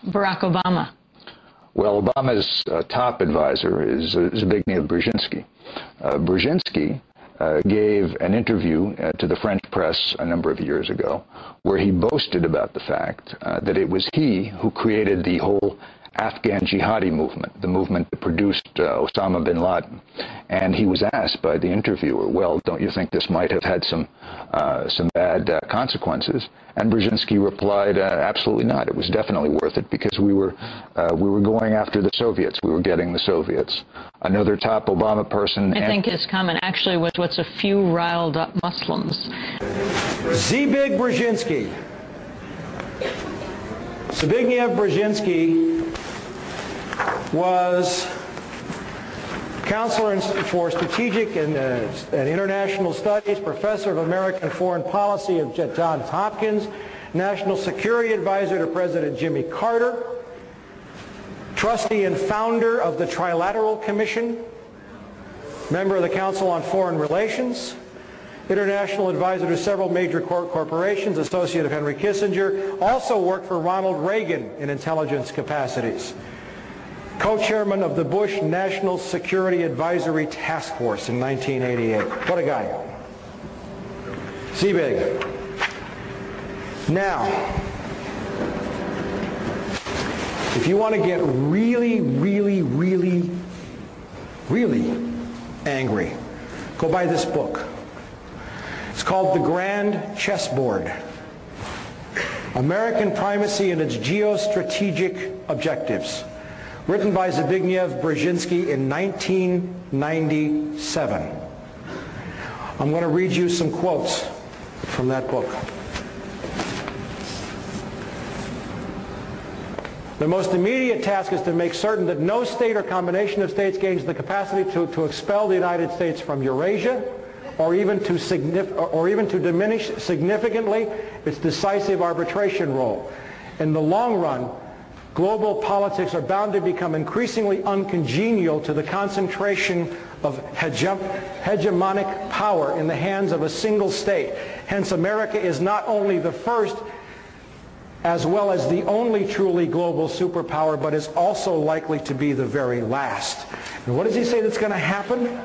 Barack Obama? Well, Obama's top advisor is Zbigniew Brzezinski. Brzezinski gave an interview to the French press a number of years ago where he boasted about the fact that it was he who created the whole Afghan jihadi movement, the movement that produced Osama bin Laden. And he was asked by the interviewer, well, don't you think this might have had some bad consequences? And Brzezinski replied, absolutely not. It was definitely worth it because we were going after the Soviets. We were getting the Soviets. Another top Obama person... I think his comment actually was, what's a few riled up Muslims? Zbigniew Brzezinski. Zbigniew Brzezinski was counselor for strategic and international studies, professor of American foreign policy at Johns Hopkins, national security advisor to President Jimmy Carter, trustee and founder of the Trilateral Commission, member of the Council on Foreign Relations, international advisor to several major corporations, associate of Henry Kissinger, also worked for Ronald Reagan in intelligence capacities. Co-chairman of the Bush National Security Advisory Task Force in 1988. What a guy. Zbig. Now, if you want to get really, really, really, really angry, go buy this book. It's called The Grand Chessboard: American Primacy and Its Geostrategic Objectives. Written by Zbigniew Brzezinski in 1997. I'm going to read you some quotes from that book. The most immediate task is to make certain that no state or combination of states gains the capacity to expel the United States from Eurasia, or even to diminish significantly its decisive arbitration role. In the long run, global politics are bound to become increasingly uncongenial to the concentration of hegemonic power in the hands of a single state. Hence, America is not only the first as well as the only truly global superpower, but is also likely to be the very last. And what does he say that's going to happen?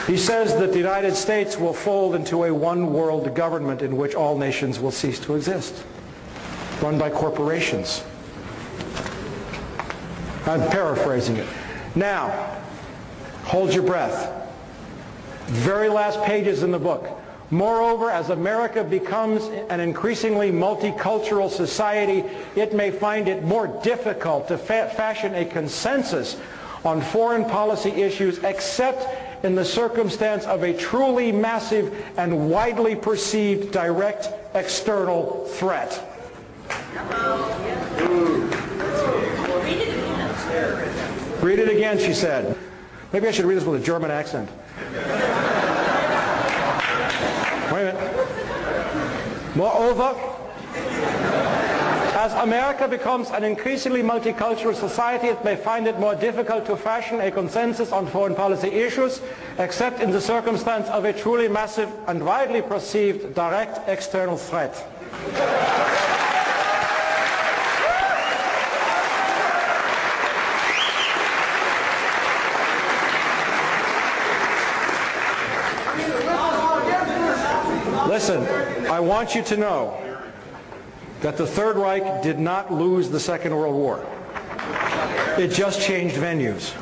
He says that the United States will fold into a one-world government in which all nations will cease to exist, run by corporations. I'm paraphrasing it. Now, hold your breath. Very last pages in the book. Moreover, as America becomes an increasingly multicultural society, it may find it more difficult to fashion a consensus on foreign policy issues except in the circumstance of a truly massive and widely perceived direct external threat. Read it again, she said. Maybe I should read this with a German accent. Wait a minute. Moreover, as America becomes an increasingly multicultural society, it may find it more difficult to fashion a consensus on foreign policy issues, except in the circumstance of a truly massive and widely perceived direct external threat. Listen, I want you to know that the Third Reich did not lose the Second World War. It just changed venues.